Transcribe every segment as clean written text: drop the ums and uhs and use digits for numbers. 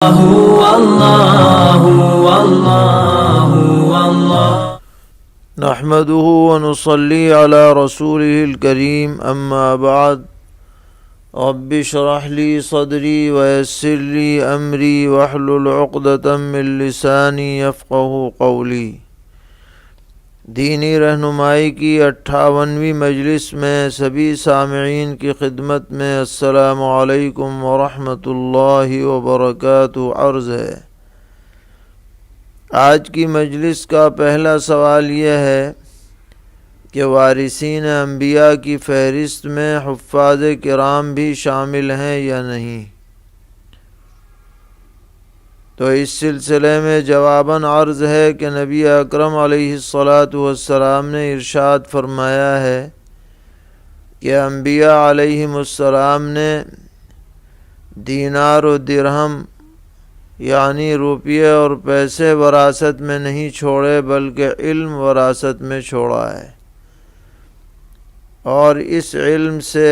نحمده ونصلي على رسوله الكريم أما بعد رب اشرح لي صدري ويسر لي أمري واحلل عقدة من لساني يفقهوا قولي۔ دینی رہنمائی کی 58ویں مجلس میں سبھی سامعین کی خدمت میں السلام علیکم ورحمۃ اللہ وبرکاتہ عرض ہے۔ آج کی مجلس کا پہلا سوال یہ ہے کہ وارثین انبیاء کی فہرست میں حفاظ کرام بھی شامل ہیں یا نہیں؟ تو اس سلسلے میں جواباً عرض ہے کہ نبی اکرم علیہ الصلاۃ والسلام نے ارشاد فرمایا ہے کہ انبیاء علیہم السلام نے دینار و درہم یعنی روپیے اور پیسے وراثت میں نہیں چھوڑے بلکہ علم وراثت میں چھوڑا ہے، اور اس علم سے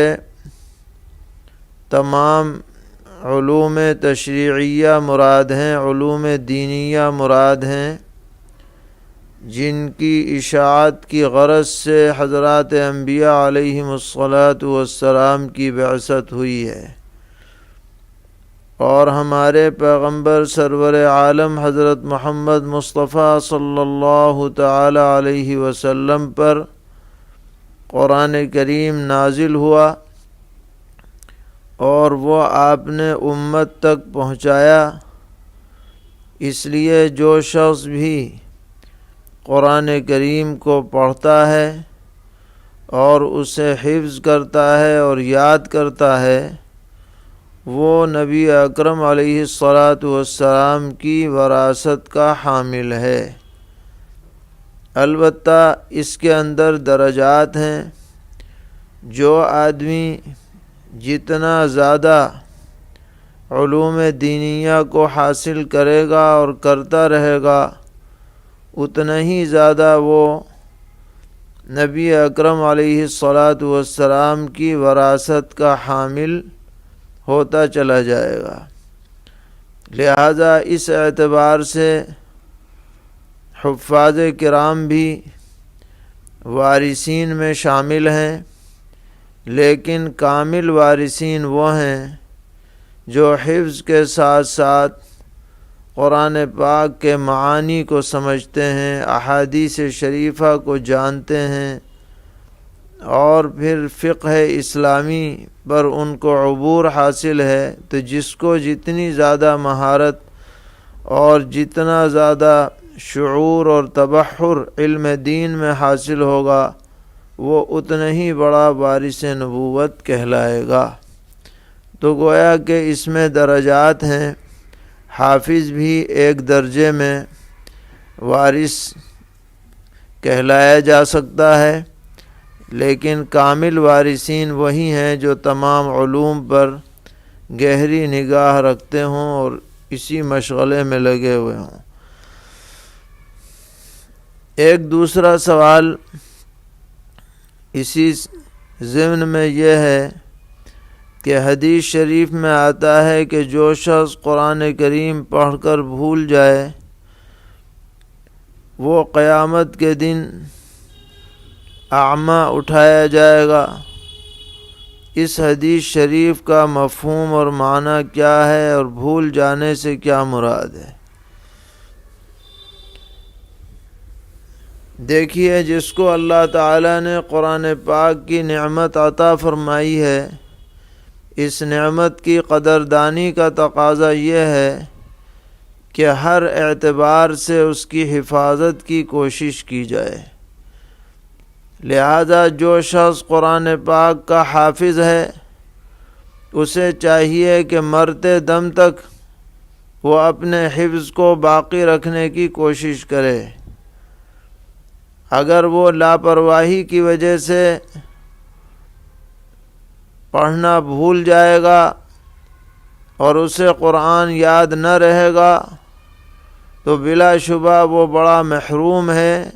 تمام علوم تشریعیہ مراد ہیں، علوم دینیہ مراد ہیں، جن کی اشاعت کی غرض سے حضرات انبیاء علیہم الصلاۃ والسلام کی بعثت ہوئی ہے، اور ہمارے پیغمبر سرور عالم حضرت محمد مصطفیٰ صلی اللہ تعالی علیہ وسلم پر قرآن کریم نازل ہوا، اور وہ آپ نے امت تک پہنچایا۔ اس لیے جو شخص بھی قرآن کریم کو پڑھتا ہے اور اسے حفظ کرتا ہے اور یاد کرتا ہے، وہ نبی اکرم علیہ الصلاۃ والسلام کی وراثت کا حامل ہے۔ البتہ اس کے اندر درجات ہیں۔ جو آدمی جتنا زیادہ علوم دینیہ کو حاصل کرے گا اور کرتا رہے گا، اتنا ہی زیادہ وہ نبی اکرم علیہ الصلاۃ والسلام کی وراثت کا حامل ہوتا چلا جائے گا۔ لہذا اس اعتبار سے حفاظ کرام بھی وارثین میں شامل ہیں، لیکن کامل وارثین وہ ہیں جو حفظ کے ساتھ ساتھ قرآن پاک کے معانی کو سمجھتے ہیں، احادیث شریفہ کو جانتے ہیں، اور پھر فقہ اسلامی پر ان کو عبور حاصل ہے۔ تو جس کو جتنی زیادہ مہارت اور جتنا زیادہ شعور اور تبحر علم دین میں حاصل ہوگا، وہ اتنا ہی بڑا وارث نبوت کہلائے گا۔ تو گویا کہ اس میں درجات ہیں۔ حافظ بھی ایک درجے میں وارث کہلایا جا سکتا ہے، لیکن کامل وارثین وہی ہیں جو تمام علوم پر گہری نگاہ رکھتے ہوں اور اسی مشغلے میں لگے ہوئے ہوں۔ ایک دوسرا سوال اسی ضمن میں یہ ہے کہ حدیث شریف میں آتا ہے کہ جو شخص قرآن کریم پڑھ کر بھول جائے، وہ قیامت کے دن اعمیٰ اٹھایا جائے گا۔ اس حدیث شریف کا مفہوم اور معنی کیا ہے، اور بھول جانے سے کیا مراد ہے؟ دیکھیے، جس کو اللہ تعالیٰ نے قرآن پاک کی نعمت عطا فرمائی ہے، اس نعمت کی قدردانی کا تقاضا یہ ہے کہ ہر اعتبار سے اس کی حفاظت کی کوشش کی جائے۔ لہذا جو شخص قرآن پاک کا حافظ ہے، اسے چاہیے کہ مرتے دم تک وہ اپنے حفظ کو باقی رکھنے کی کوشش کرے۔ اگر وہ لاپرواہی کی وجہ سے پڑھنا بھول جائے گا اور اسے قرآن یاد نہ رہے گا، تو بلا شبہ وہ بڑا محروم ہے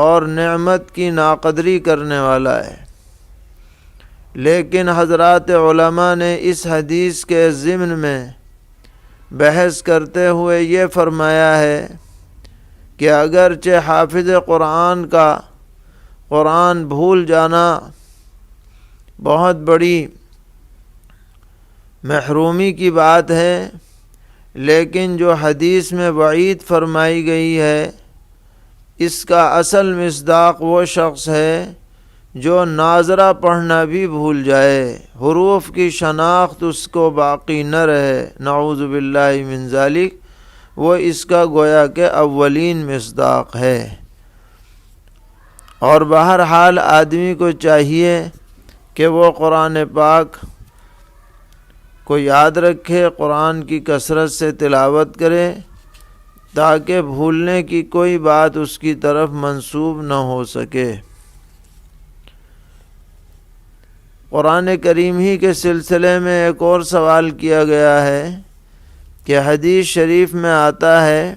اور نعمت کی ناقدری کرنے والا ہے۔ لیکن حضرات علماء نے اس حدیث کے ضمن میں بحث کرتے ہوئے یہ فرمایا ہے کہ اگرچہ حافظ قرآن کا قرآن بھول جانا بہت بڑی محرومی کی بات ہے، لیکن جو حدیث میں وعید فرمائی گئی ہے اس کا اصل مصداق وہ شخص ہے جو ناظرہ پڑھنا بھی بھول جائے، حروف کی شناخت اس کو باقی نہ رہے، نعوذ باللہ من ذالک، وہ اس کا گویا کہ اولین مصداق ہے۔ اور بہرحال آدمی کو چاہیے کہ وہ قرآن پاک کو یاد رکھے، قرآن کی کثرت سے تلاوت کرے تاکہ بھولنے کی کوئی بات اس کی طرف منسوب نہ ہو سکے۔ قرآن کریم ہی کے سلسلے میں ایک اور سوال کیا گیا ہے کہ حدیث شریف میں آتا ہے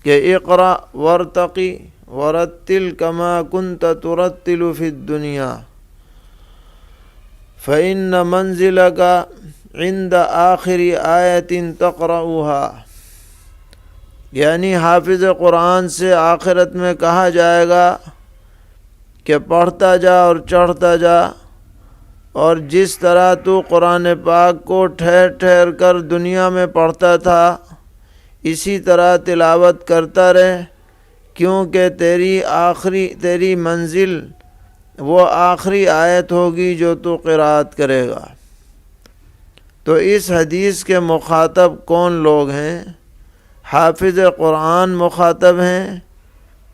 کہ اقرأ وارتقی ورتل کما کنت ترتل فی الدنیا فإن منزلک عند آخر آیت تقرأها، یعنی حافظ قرآن سے آخرت میں کہا جائے گا کہ پڑھتا جا اور چڑھتا جا، اور جس طرح تو قرآن پاک کو ٹھہر ٹھہر کر دنیا میں پڑھتا تھا اسی طرح تلاوت کرتا رہ، کیونکہ تیری منزل وہ آخری آیت ہوگی جو تو قرأت کرے گا۔ تو اس حدیث کے مخاطب کون لوگ ہیں؟ حافظ قرآن مخاطب ہیں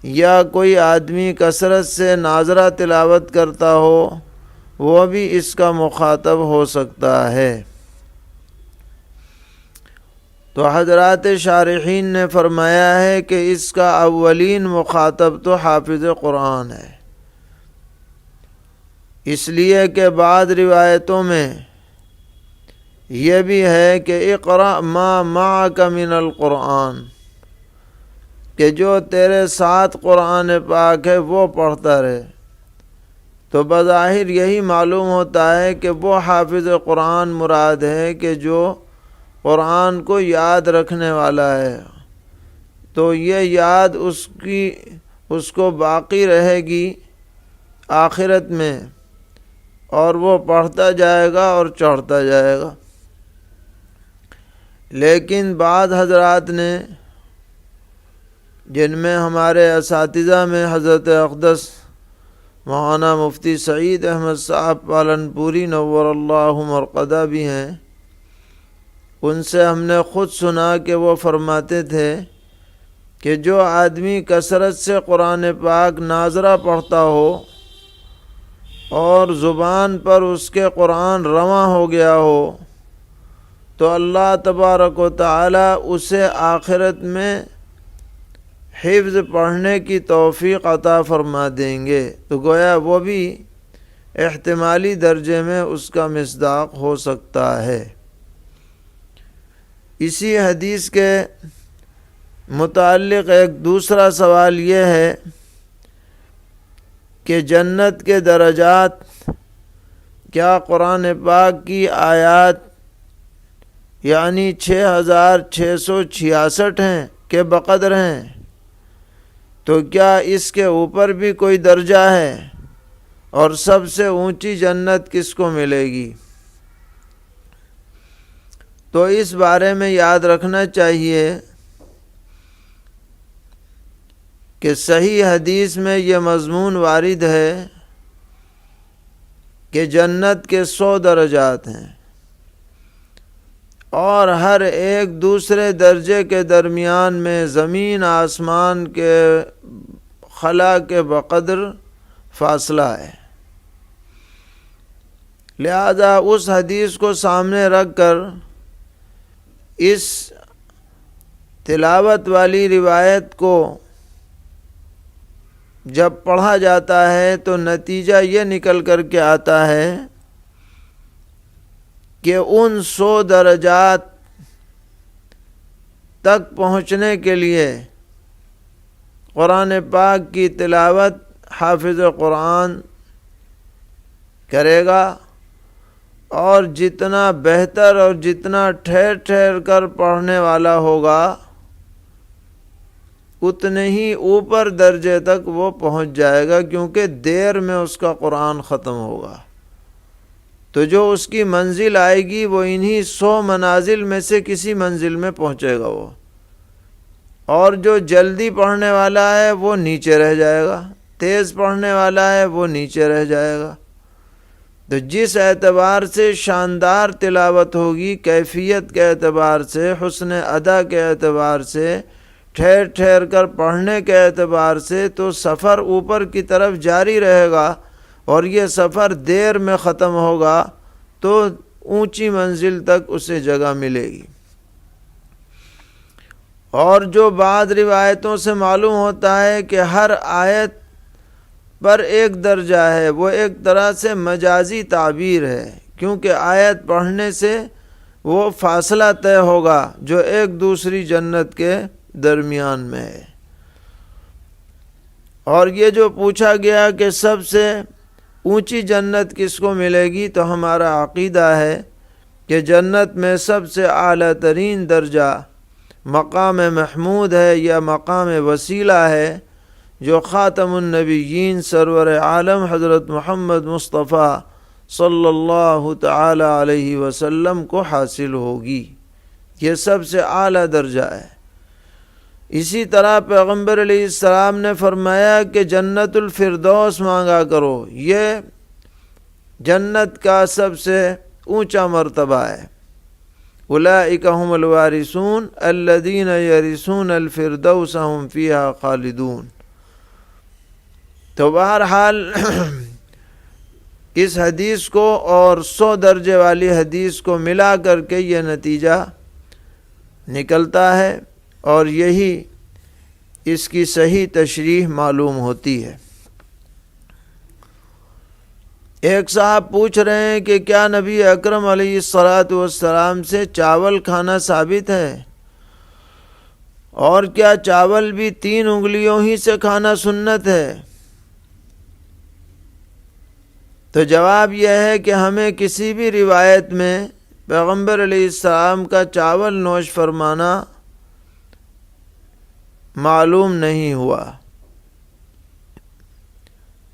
یا کوئی آدمی کثرت سے ناظرہ تلاوت کرتا ہو وہ بھی اس کا مخاطب ہو سکتا ہے؟ تو حضرات شارحین نے فرمایا ہے کہ اس کا اولین مخاطب تو حافظ قرآن ہے، اس لیے کہ بعض روایتوں میں یہ بھی ہے کہ اقرأ ما معک من القرآن، کہ جو تیرے ساتھ قرآن پاک ہے وہ پڑھتا رہے۔ تو بظاہر یہی معلوم ہوتا ہے کہ وہ حافظ قرآن مراد ہے کہ جو قرآن کو یاد رکھنے والا ہے، تو یہ یاد اس کو باقی رہے گی آخرت میں، اور وہ پڑھتا جائے گا اور چڑھتا جائے گا۔ لیکن بعض حضرات نے، جن میں ہمارے اساتذہ میں حضرت اقدس مولانا مفتی سعید احمد صاحب پالنپوری نور اللہ مرقدہ بھی ہیں، ان سے ہم نے خود سنا کہ وہ فرماتے تھے کہ جو آدمی کثرت سے قرآن پاک ناظرہ پڑھتا ہو اور زبان پر اس کے قرآن رواں ہو گیا ہو تو اللہ تبارک و تعالی اسے آخرت میں حفظ پڑھنے کی توفیق عطا فرما دیں گے، تو گویا وہ بھی احتمالی درجے میں اس کا مصداق ہو سکتا ہے۔ اسی حدیث کے متعلق ایک دوسرا سوال یہ ہے کہ جنت کے درجات کیا قرآن پاک کی آیات یعنی 6666 ہیں کہ بقدر ہیں؟ تو کیا اس کے اوپر بھی کوئی درجہ ہے؟ اور سب سے اونچی جنت کس کو ملے گی؟ تو اس بارے میں یاد رکھنا چاہیے کہ صحیح حدیث میں یہ مضمون وارد ہے کہ جنت کے 100 درجات ہیں، اور ہر ایک دوسرے درجے کے درمیان میں زمین آسمان کے خلا کے بقدر فاصلہ ہے۔ لہذا اس حدیث کو سامنے رکھ کر اس تلاوت والی روایت کو جب پڑھا جاتا ہے تو نتیجہ یہ نکل کر کے آتا ہے کہ ان 100 درجات تک پہنچنے کے لیے قرآن پاک کی تلاوت حافظ قرآن کرے گا، اور جتنا بہتر اور جتنا ٹھہر ٹھہر کر پڑھنے والا ہوگا اتنے ہی اوپر درجے تک وہ پہنچ جائے گا، کیونکہ دیر میں اس کا قرآن ختم ہوگا۔ تو جو اس کی منزل آئے گی وہ انہی 100 منازل میں سے کسی منزل میں پہنچے گا وہ، اور جو جلدی پڑھنے والا ہے وہ نیچے رہ جائے گا، تیز پڑھنے والا ہے وہ نیچے رہ جائے گا۔ تو جس اعتبار سے شاندار تلاوت ہوگی، کیفیت کے اعتبار سے، حسن ادا کے اعتبار سے، ٹھہر ٹھہر کر پڑھنے کے اعتبار سے، تو سفر اوپر کی طرف جاری رہے گا، اور یہ سفر دیر میں ختم ہوگا تو اونچی منزل تک اسے جگہ ملے گی۔ اور جو بعض روایتوں سے معلوم ہوتا ہے کہ ہر آیت پر ایک درجہ ہے، وہ ایک طرح سے مجازی تعبیر ہے، کیونکہ آیت پڑھنے سے وہ فاصلہ طے ہوگا جو ایک دوسری جنت کے درمیان میں ہے۔ اور یہ جو پوچھا گیا کہ سب سے اونچی جنت کس کو ملے گی، تو ہمارا عقیدہ ہے کہ جنت میں سب سے اعلیٰ ترین درجہ مقام محمود ہے یا مقام وسیلہ ہے، جو خاتم النبیین سرور عالم حضرت محمد مصطفیٰ صلی اللہ تعالی علیہ وسلم کو حاصل ہوگی۔ یہ سب سے اعلیٰ درجہ ہے۔ اسی طرح پیغمبر علیہ السلام نے فرمایا کہ جنت الفردوس مانگا کرو، یہ جنت کا سب سے اونچا مرتبہ ہے۔ اولئک هم الوارثون الذین یرثون الفردوس هم فیہا خالدون۔ تو بہرحال اس حدیث کو اور 100 درجے والی حدیث کو ملا کر کے یہ نتیجہ نکلتا ہے، اور یہی اس کی صحیح تشریح معلوم ہوتی ہے۔ ایک صاحب پوچھ رہے ہیں کہ کیا نبی اکرم علیہ السلام سے چاول کھانا ثابت ہے، اور کیا چاول بھی 3 انگلیوں ہی سے کھانا سنت ہے؟ تو جواب یہ ہے کہ ہمیں کسی بھی روایت میں پیغمبر علیہ السلام کا چاول نوش فرمانا معلوم نہیں ہوا۔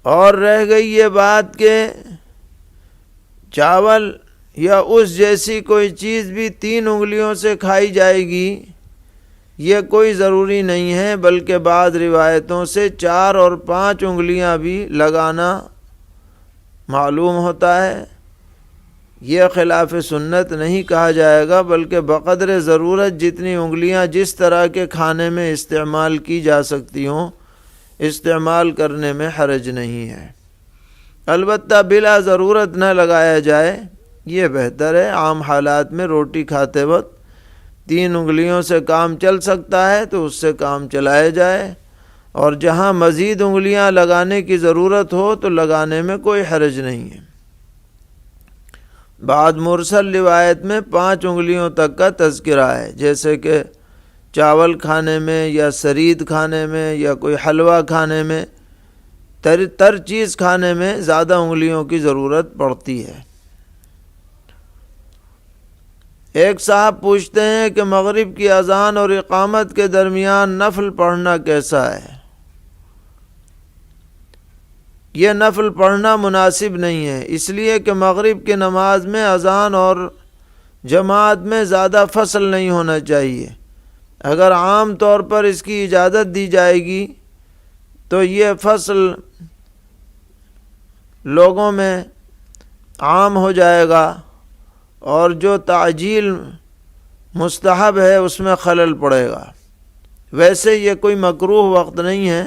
اور رہ گئی یہ بات کہ چاول یا اس جیسی کوئی چیز بھی 3 انگلیوں سے کھائی جائے گی، یہ کوئی ضروری نہیں ہے، بلکہ بعض روایتوں سے 4 اور 5 انگلیاں بھی لگانا معلوم ہوتا ہے۔ یہ خلاف سنت نہیں کہا جائے گا، بلکہ بقدر ضرورت جتنی انگلیاں جس طرح کے کھانے میں استعمال کی جا سکتی ہوں، استعمال کرنے میں حرج نہیں ہے۔ البتہ بلا ضرورت نہ لگایا جائے، یہ بہتر ہے۔ عام حالات میں روٹی کھاتے وقت 3 انگلیوں سے کام چل سکتا ہے تو اس سے کام چلایا جائے، اور جہاں مزید انگلیاں لگانے کی ضرورت ہو تو لگانے میں کوئی حرج نہیں ہے۔ بعض مرسل روایت میں 5 انگلیوں تک کا تذکرہ ہے، جیسے کہ چاول کھانے میں یا سرید کھانے میں یا کوئی حلوہ کھانے میں، تر چیز کھانے میں زیادہ انگلیوں کی ضرورت پڑتی ہے۔ ایک صاحب پوچھتے ہیں کہ مغرب کی اذان اور اقامت کے درمیان نفل پڑھنا کیسا ہے؟ یہ نفل پڑھنا مناسب نہیں ہے، اس لیے کہ مغرب کی نماز میں اذان اور جماعت میں زیادہ فصل نہیں ہونا چاہیے۔ اگر عام طور پر اس کی اجازت دی جائے گی تو یہ فصل لوگوں میں عام ہو جائے گا، اور جو تعجیل مستحب ہے اس میں خلل پڑے گا۔ ویسے یہ کوئی مکروہ وقت نہیں ہے،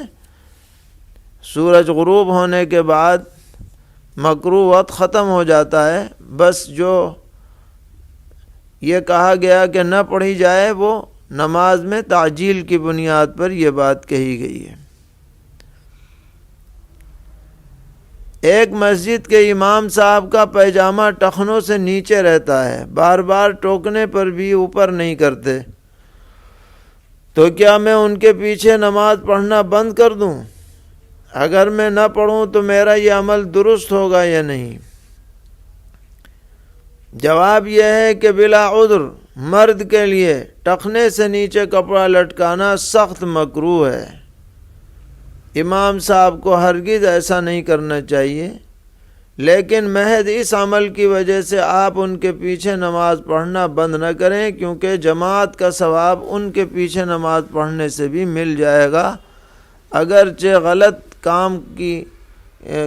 سورج غروب ہونے کے بعد مکروہ وقت ختم ہو جاتا ہے، بس جو یہ کہا گیا کہ نہ پڑھی جائے وہ نماز میں تعجیل کی بنیاد پر یہ بات کہی گئی ہے۔ ایک مسجد کے امام صاحب کا پیجامہ ٹخنوں سے نیچے رہتا ہے، بار بار ٹوکنے پر بھی اوپر نہیں کرتے، تو کیا میں ان کے پیچھے نماز پڑھنا بند کر دوں؟ اگر میں نہ پڑھوں تو میرا یہ عمل درست ہوگا یا نہیں؟ جواب یہ ہے کہ بلا عذر مرد کے لیے ٹخنے سے نیچے کپڑا لٹکانا سخت مکروہ ہے۔ امام صاحب کو ہرگز ایسا نہیں کرنا چاہیے، لیکن محض اس عمل کی وجہ سے آپ ان کے پیچھے نماز پڑھنا بند نہ کریں، کیونکہ جماعت کا ثواب ان کے پیچھے نماز پڑھنے سے بھی مل جائے گا، اگرچہ غلط کام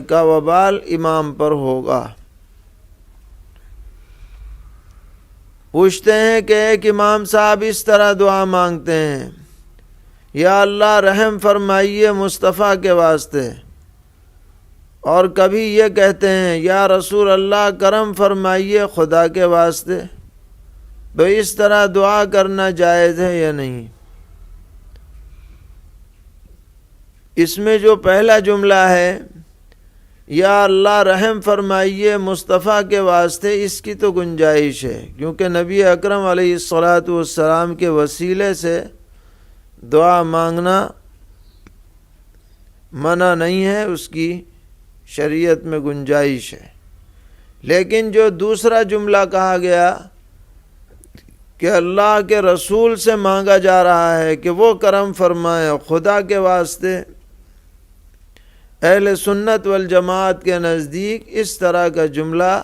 کا وبال امام پر ہوگا۔ پوچھتے ہیں کہ ایک امام صاحب اس طرح دعا مانگتے ہیں: یا اللہ رحم فرمائیے مصطفیٰ کے واسطے، اور کبھی یہ کہتے ہیں یا رسول اللہ کرم فرمائیے خدا کے واسطے، تو اس طرح دعا کرنا جائز ہے یا نہیں؟ اس میں جو پہلا جملہ ہے یا اللہ رحم فرمائیے مصطفیٰ کے واسطے، اس کی تو گنجائش ہے، کیونکہ نبی اکرم علیہ الصلاۃ والسلام کے وسیلے سے دعا مانگنا منع نہیں ہے، اس کی شریعت میں گنجائش ہے۔ لیکن جو دوسرا جملہ کہا گیا کہ اللہ کے رسول سے مانگا جا رہا ہے کہ وہ کرم فرمائے خدا کے واسطے، اہل سنت والجماعت کے نزدیک اس طرح کا جملہ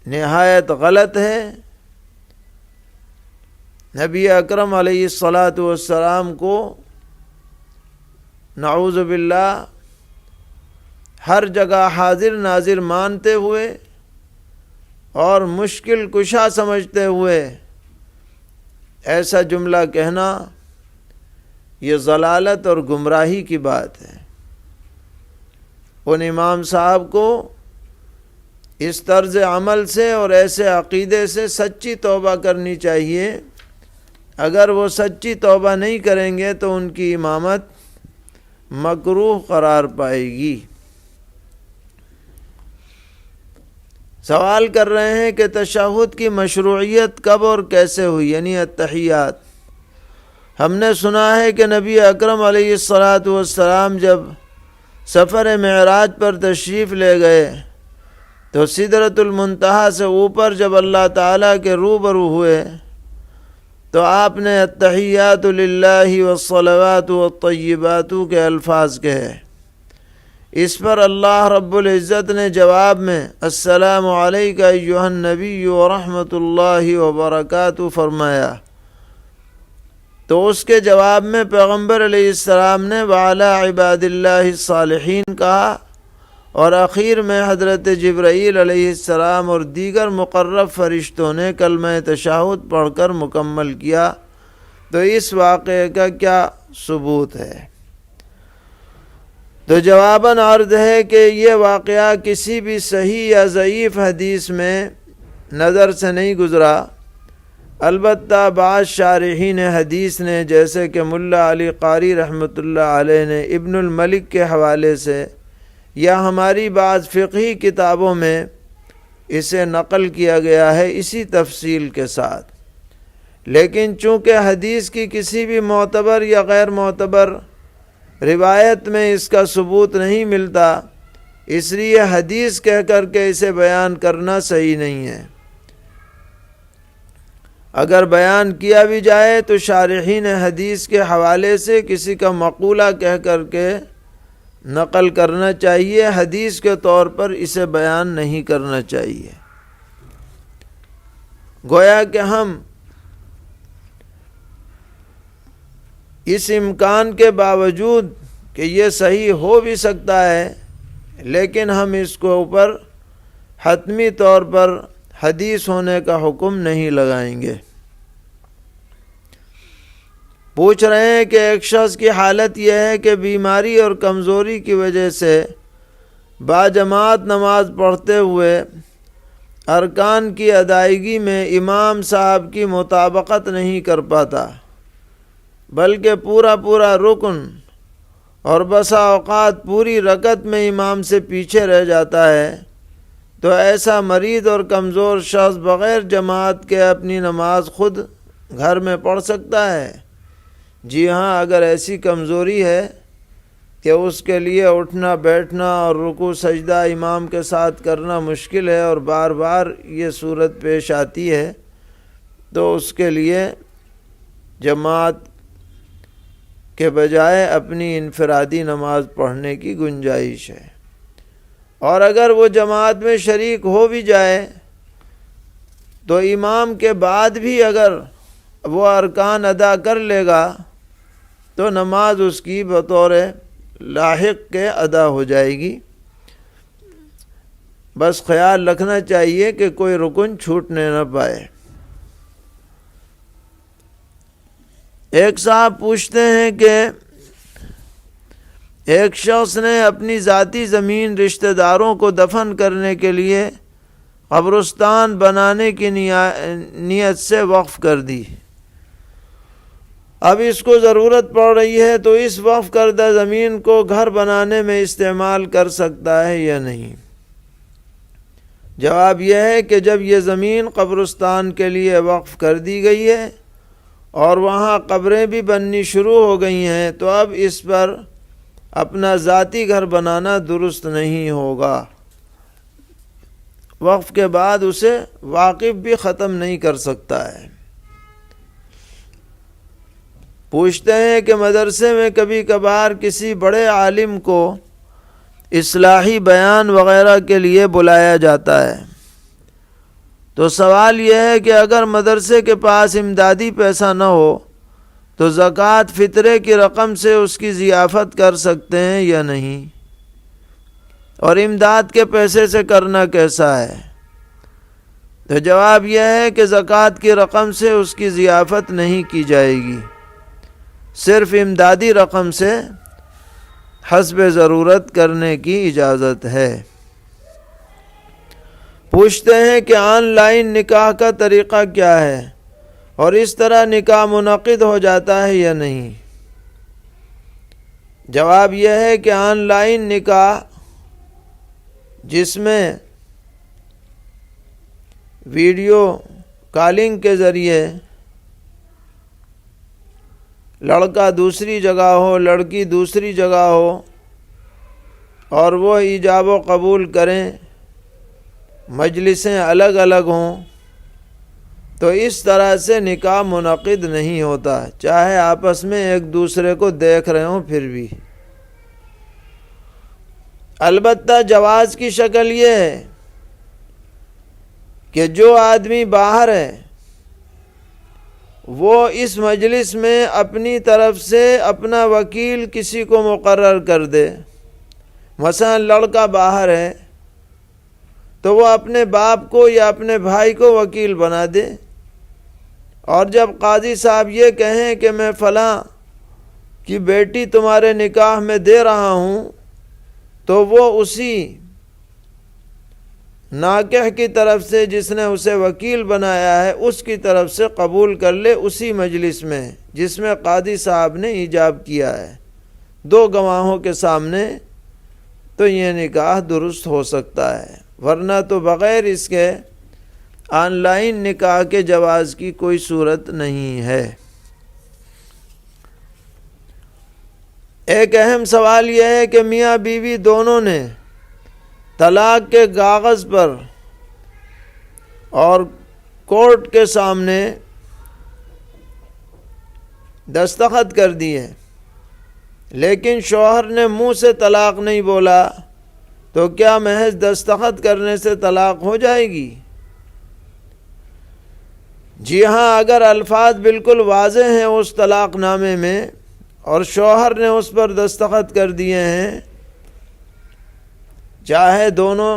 نہایت غلط ہے۔ نبی اکرم علیہ الصلاۃ والسلام کو نعوذ باللہ ہر جگہ حاضر ناظر مانتے ہوئے اور مشکل کشا سمجھتے ہوئے ایسا جملہ کہنا یہ ضلالت اور گمراہی کی بات ہے۔ ان امام صاحب کو اس طرز عمل سے اور ایسے عقیدے سے سچی توبہ کرنی چاہیے۔ اگر وہ سچی توبہ نہیں کریں گے تو ان کی امامت مکروہ قرار پائے گی۔ سوال کر رہے ہیں کہ تشہد کی مشروعیت کب اور کیسے ہوئی، یعنی التحیات۔ ہم نے سنا ہے کہ نبی اکرم علیہ الصلاۃ والسلام جب سفر معراج پر تشریف لے گئے تو سدرۃ المنتہا سے اوپر جب اللہ تعالیٰ کے روبرو ہوئے تو آپ نے التحیات للہ والصلوات والطیبات کے الفاظ کہے۔ اس پر اللہ رب العزت نے جواب میں السلام علیک ایھا النبی ورحمۃ اللہ وبرکاتہ فرمایا، تو اس کے جواب میں پیغمبر علیہ السلام نے وعلی عباد اللہ الصالحین کہا، اور اخیر میں حضرت جبرائیل علیہ السلام اور دیگر مقرب فرشتوں نے کلمہ تشہد پڑھ کر مکمل کیا۔ تو اس واقعے کا کیا ثبوت ہے؟ تو جواباً عرض ہے کہ یہ واقعہ کسی بھی صحیح یا ضعیف حدیث میں نظر سے نہیں گزرا، البتہ بعض شارحین حدیث نے جیسے کہ ملا علی قاری رحمۃ اللہ علیہ نے ابن الملک کے حوالے سے یا ہماری بعض فقہی کتابوں میں اسے نقل کیا گیا ہے اسی تفصیل کے ساتھ۔ لیکن چونکہ حدیث کی کسی بھی معتبر یا غیر معتبر روایت میں اس کا ثبوت نہیں ملتا، اس لیے حدیث کہہ کر کے اسے بیان کرنا صحیح نہیں ہے۔ اگر بیان کیا بھی جائے تو شارحین حدیث کے حوالے سے کسی کا مقولہ کہہ کر کے نقل کرنا چاہیے، حدیث کے طور پر اسے بیان نہیں کرنا چاہیے۔ گویا کہ ہم اس امکان کے باوجود کہ یہ صحیح ہو بھی سکتا ہے، لیکن ہم اس کے اوپر حتمی طور پر حدیث ہونے کا حکم نہیں لگائیں گے۔ پوچھ رہے ہیں کہ ایک شخص کی حالت یہ ہے کہ بیماری اور کمزوری کی وجہ سے باجماعت نماز پڑھتے ہوئے ارکان کی ادائیگی میں امام صاحب کی مطابقت نہیں کر پاتا، بلکہ پورا رکن اور بسا اوقات پوری رکعت میں امام سے پیچھے رہ جاتا ہے، تو ایسا مریض اور کمزور شخص بغیر جماعت کے اپنی نماز خود گھر میں پڑھ سکتا ہے؟ جی ہاں، اگر ایسی کمزوری ہے، کہ اس کے لیے اٹھنا بیٹھنا اور رکوع سجدہ امام کے ساتھ کرنا مشکل ہے اور بار بار یہ صورت پیش آتی ہے، تو اس کے لیے جماعت کے بجائے اپنی انفرادی نماز پڑھنے کی گنجائش ہے۔ اور اگر وہ جماعت میں شریک ہو بھی جائے تو امام کے بعد بھی اگر وہ ارکان ادا کر لے گا تو نماز اس کی بطور لاحق کے ادا ہو جائے گی۔ بس خیال رکھنا چاہیے کہ کوئی رکن چھوٹنے نہ پائے۔ ایک صاحب پوچھتے ہیں کہ ایک شخص نے اپنی ذاتی زمین رشتہ داروں کو دفن کرنے کے لیے قبرستان بنانے کی نیت سے وقف کر دی۔ اب اس کو ضرورت پڑ رہی ہے تو اس وقف کردہ زمین کو گھر بنانے میں استعمال کر سکتا ہے یا نہیں؟ جواب یہ ہے کہ جب یہ زمین قبرستان کے لیے وقف کر دی گئی ہے اور وہاں قبریں بھی بننی شروع ہو گئی ہیں تو اب اس پر اپنا ذاتی گھر بنانا درست نہیں ہوگا۔ وقف کے بعد اسے واقف بھی ختم نہیں کر سکتا ہے۔ پوچھتے ہیں کہ مدرسے میں کبھی کبھار کسی بڑے عالم کو اصلاحی بیان وغیرہ کے لیے بلایا جاتا ہے، تو سوال یہ ہے کہ اگر مدرسے کے پاس امدادی پیسہ نہ ہو تو زکوٰۃ فطرے کی رقم سے اس کی ضیافت کر سکتے ہیں یا نہیں؟ اور امداد کے پیسے سے کرنا کیسا ہے؟ تو جواب یہ ہے کہ زکوٰۃ کی رقم سے اس کی ضیافت نہیں کی جائے گی، صرف امدادی رقم سے حسب ضرورت کرنے کی اجازت ہے۔ پوچھتے ہیں کہ آن لائن نکاح کا طریقہ کیا ہے اور اس طرح نکاح منعقد ہو جاتا ہے یا نہیں؟ جواب یہ ہے کہ آن لائن نکاح جس میں ویڈیو کالنگ کے ذریعے لڑکا دوسری جگہ ہو لڑکی دوسری جگہ ہو اور وہ ایجاب و قبول کریں، مجلسیں الگ الگ ہوں، تو اس طرح سے نکاح منعقد نہیں ہوتا، چاہے آپس میں ایک دوسرے کو دیکھ رہے ہوں پھر بھی۔ البتہ جواز کی شکل یہ ہے کہ جو آدمی باہر ہے وہ اس مجلس میں اپنی طرف سے اپنا وکیل کسی کو مقرر کر دے۔ مثلا لڑکا باہر ہے تو وہ اپنے باپ کو یا اپنے بھائی کو وکیل بنا دے، اور جب قاضی صاحب یہ کہیں کہ میں فلاں کی بیٹی تمہارے نکاح میں دے رہا ہوں، تو وہ اسی ناکح کی طرف سے جس نے اسے وکیل بنایا ہے اس کی طرف سے قبول کر لے اسی مجلس میں جس میں قاضی صاحب نے ایجاب کیا ہے، دو گواہوں کے سامنے، تو یہ نکاح درست ہو سکتا ہے، ورنہ تو بغیر اس کے آن لائن نکاح کے جواز کی کوئی صورت نہیں ہے۔ ایک اہم سوال یہ ہے کہ میاں بیوی دونوں نے طلاق کے کاغذ پر اور کورٹ کے سامنے دستخط کر دیے، لیکن شوہر نے منہ سے طلاق نہیں بولا، تو کیا محض دستخط کرنے سے طلاق ہو جائے گی؟ جی ہاں، اگر الفاظ بالکل واضح ہیں اس طلاق نامے میں اور شوہر نے اس پر دستخط کر دیے ہیں، چاہے دونوں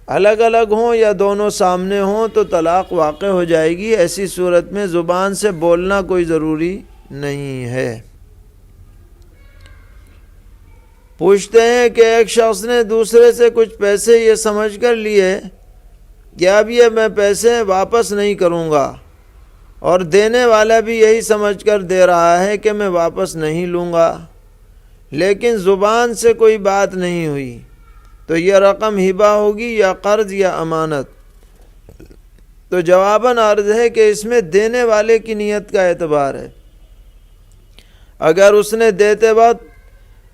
الگ الگ ہوں یا دونوں سامنے ہوں، تو طلاق واقع ہو جائے گی۔ ایسی صورت میں زبان سے بولنا کوئی ضروری نہیں ہے۔ پوچھتے ہیں کہ ایک شخص نے دوسرے سے کچھ پیسے یہ سمجھ کر لیے کہ اب یہ میں پیسے واپس نہیں کروں گا، اور دینے والا بھی یہی سمجھ کر دے رہا ہے کہ میں واپس نہیں لوں گا، لیکن زبان سے کوئی بات نہیں ہوئی، تو یہ رقم ہبہ ہوگی یا قرض یا امانت؟ تو جواباً عرض ہے کہ اس میں دینے والے کی نیت کا اعتبار ہے۔ اگر اس نے دیتے وقت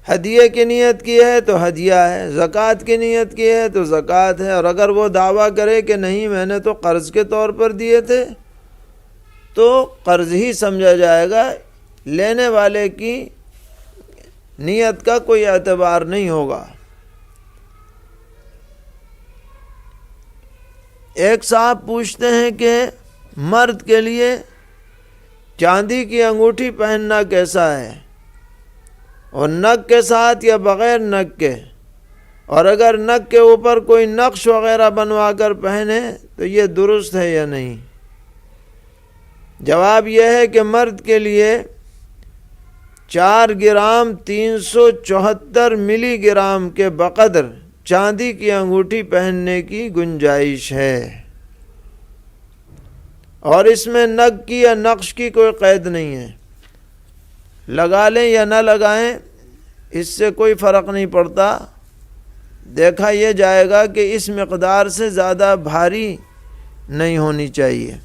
ہدیے کی نیت کی ہے تو ہدیہ ہے، زکوٰۃ کی نیت کی ہے تو زکوٰۃ ہے، اور اگر وہ دعویٰ کرے کہ نہیں میں نے تو قرض کے طور پر دیے تھے تو قرض ہی سمجھا جائے گا، لینے والے کی نیت کا کوئی اعتبار نہیں ہوگا۔ ایک صاحب پوچھتے ہیں کہ مرد کے لیے چاندی کی انگوٹھی پہننا کیسا ہے، اور نگ کے ساتھ یا بغیر نگ کے، اور اگر نگ کے اوپر کوئی نقش وغیرہ بنوا کر پہنے تو یہ درست ہے یا نہیں؟ جواب یہ ہے کہ مرد کے لیے 4 گرام 374 ملی گرام کے بقدر چاندی کی انگوٹھی پہننے کی گنجائش ہے، اور اس میں نگ کی یا نقش کی کوئی قید نہیں ہے، لگا لیں یا نہ لگائیں اس سے کوئی فرق نہیں پڑتا، دیکھا یہ جائے گا کہ اس مقدار سے زیادہ بھاری نہیں ہونی چاہیے۔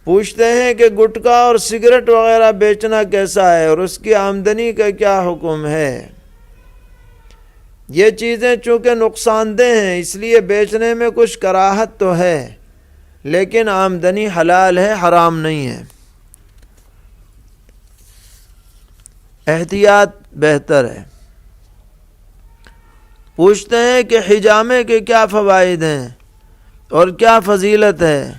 پوچھتے ہیں کہ گٹکا اور سگریٹ وغیرہ بیچنا کیسا ہے اور اس کی آمدنی کا کیا حکم ہے؟ یہ چیزیں چونکہ نقصان دہ ہیں اس لیے بیچنے میں کچھ کراہت تو ہے، لیکن آمدنی حلال ہے، حرام نہیں ہے، احتیاط بہتر ہے۔ پوچھتے ہیں کہ حجامے کے کیا فوائد ہیں اور کیا فضیلت ہے،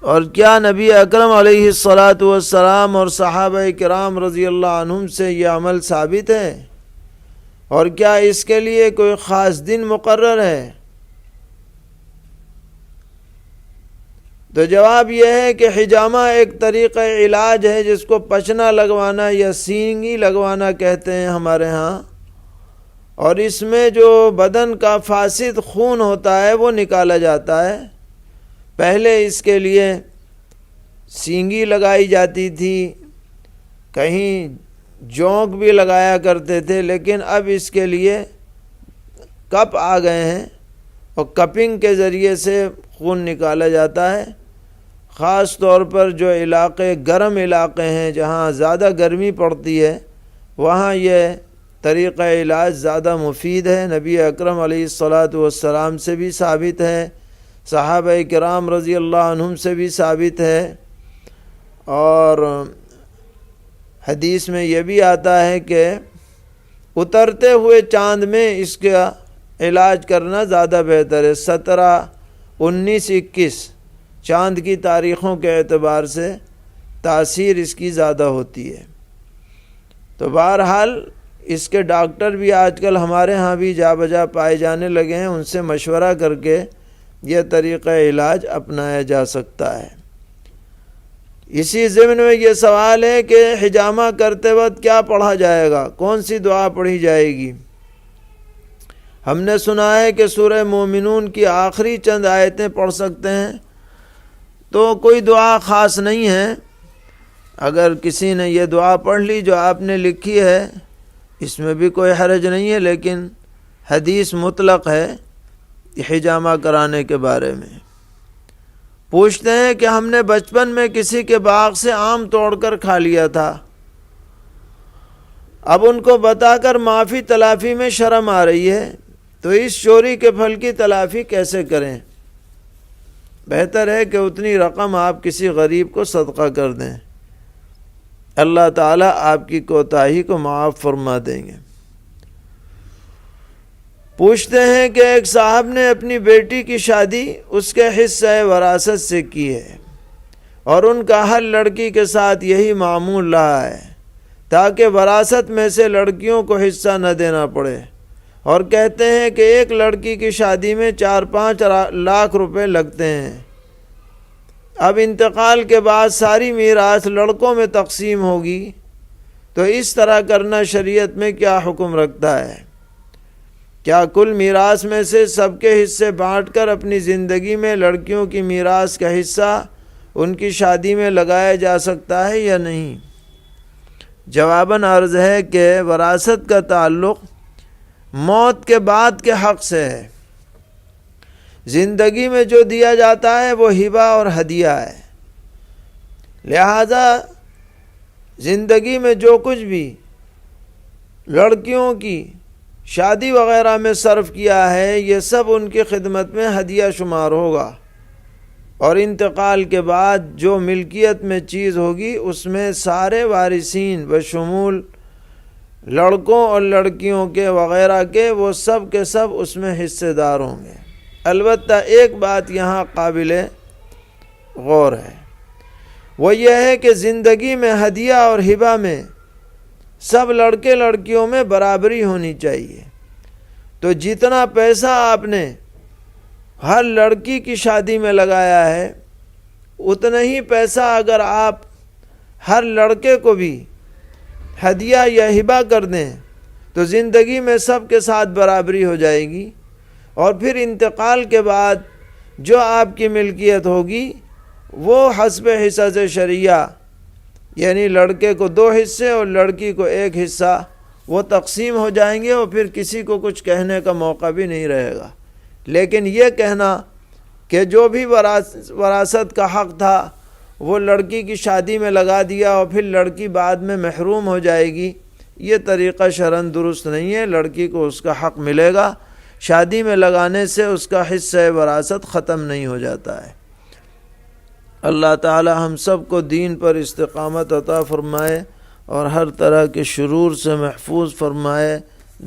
اور کیا نبی اکرم علیہ الصلاۃ والسلام اور صحابہ کرام رضی اللہ عنہم سے یہ عمل ثابت ہے، اور کیا اس کے لیے کوئی خاص دن مقرر ہے؟ تو جواب یہ ہے کہ حجامہ ایک طریقہ علاج ہے جس کو پچنا لگوانا یا سینگی لگوانا کہتے ہیں ہمارے ہاں، اور اس میں جو بدن کا فاسد خون ہوتا ہے وہ نکالا جاتا ہے۔ پہلے اس کے لیے سینگی لگائی جاتی تھی، کہیں جونک بھی لگایا کرتے تھے، لیکن اب اس کے لیے کپ آ گئے ہیں اور کپنگ کے ذریعے سے خون نکالا جاتا ہے۔ خاص طور پر جو علاقے گرم علاقے ہیں جہاں زیادہ گرمی پڑتی ہے وہاں یہ طریقہ علاج زیادہ مفید ہے، نبی اکرم علیہ الصلاۃ والسلام سے بھی ثابت ہے، صحابہ کرام رضی اللہ عنہم سے بھی ثابت ہے، اور حدیث میں یہ بھی آتا ہے کہ اترتے ہوئے چاند میں اس کا علاج کرنا زیادہ بہتر ہے۔ 17، 19، 21 چاند کی تاریخوں کے اعتبار سے تاثیر اس کی زیادہ ہوتی ہے۔ تو بہرحال اس کے ڈاکٹر بھی آج کل ہمارے ہاں بھی جا بجا پائے جانے لگے ہیں، ان سے مشورہ کر کے یہ طریقہ علاج اپنایا جا سکتا ہے۔ اسی ضمن میں یہ سوال ہے کہ حجامہ کرتے وقت کیا پڑھا جائے گا، کون سی دعا پڑھی جائے گی؟ ہم نے سنا ہے کہ سورہ مومنون کی آخری چند آیتیں پڑھ سکتے ہیں، تو کوئی دعا خاص نہیں ہے، اگر کسی نے یہ دعا پڑھ لی جو آپ نے لکھی ہے اس میں بھی کوئی حرج نہیں ہے، لیکن حدیث مطلق ہے حجامہ کرانے کے بارے میں۔ پوچھتے ہیں کہ ہم نے بچپن میں کسی کے باغ سے آم توڑ کر کھا لیا تھا، اب ان کو بتا کر معافی تلافی میں شرم آ رہی ہے، تو اس چوری کے پھل کی تلافی کیسے کریں؟ بہتر ہے کہ اتنی رقم آپ کسی غریب کو صدقہ کر دیں، اللہ تعالیٰ آپ کی کوتاہی کو معاف فرما دیں گے۔ پوچھتے ہیں کہ ایک صاحب نے اپنی بیٹی کی شادی اس کے حصہ وراثت سے کی ہے، اور ان کا ہر لڑکی کے ساتھ یہی معمول رہا ہے تاکہ وراثت میں سے لڑکیوں کو حصہ نہ دینا پڑے، اور کہتے ہیں کہ ایک لڑکی کی شادی میں 4-5 لاکھ روپے لگتے ہیں، اب انتقال کے بعد ساری میراث لڑکوں میں تقسیم ہوگی، تو اس طرح کرنا شریعت میں کیا حکم رکھتا ہے؟ کیا کل میراث میں سے سب کے حصے بانٹ کر اپنی زندگی میں لڑکیوں کی میراث کا حصہ ان کی شادی میں لگایا جا سکتا ہے یا نہیں؟ جواباً عرض ہے کہ وراثت کا تعلق موت کے بعد کے حق سے ہے، زندگی میں جو دیا جاتا ہے وہ ہبہ اور ہدیہ ہے، لہذا زندگی میں جو کچھ بھی لڑکیوں کی شادی وغیرہ میں صرف کیا ہے یہ سب ان کی خدمت میں ہدیہ شمار ہوگا، اور انتقال کے بعد جو ملکیت میں چیز ہوگی اس میں سارے وارثین بشمول لڑکوں اور لڑکیوں کے وغیرہ کے وہ سب کے سب اس میں حصے دار ہوں گے۔ البتہ ایک بات یہاں قابل غور ہے، وہ یہ ہے کہ زندگی میں ہدیہ اور ہبہ میں سب لڑکے لڑکیوں میں برابری ہونی چاہیے۔ تو جتنا پیسہ آپ نے ہر لڑکی کی شادی میں لگایا ہے اتنا ہی پیسہ اگر آپ ہر لڑکے کو بھی ہدیہ یا ہبہ کر دیں تو زندگی میں سب کے ساتھ برابری ہو جائے گی، اور پھر انتقال کے بعد جو آپ کی ملکیت ہوگی وہ حسب حصص شرعیہ، یعنی لڑکے کو 2 حصے اور لڑکی کو 1 حصہ وہ تقسیم ہو جائیں گے، اور پھر کسی کو کچھ کہنے کا موقع بھی نہیں رہے گا۔ لیکن یہ کہنا کہ جو بھی وراثت کا حق تھا وہ لڑکی کی شادی میں لگا دیا اور پھر لڑکی بعد میں محروم ہو جائے گی، یہ طریقہ شرعاً درست نہیں ہے۔ لڑکی کو اس کا حق ملے گا، شادی میں لگانے سے اس کا حصہ وراثت ختم نہیں ہو جاتا ہے۔ اللہ تعالی ہم سب کو دین پر استقامت عطا فرمائے اور ہر طرح کے شرور سے محفوظ فرمائے،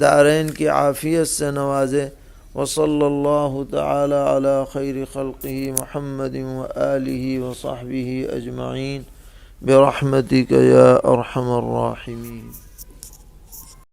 دارین کی عافیت سے نوازے۔ وصلی اللہ تعالی علی خیر خلقہ محمد وآلہ وصحبہ اجمعین برحمتک یا ارحم الراحمین۔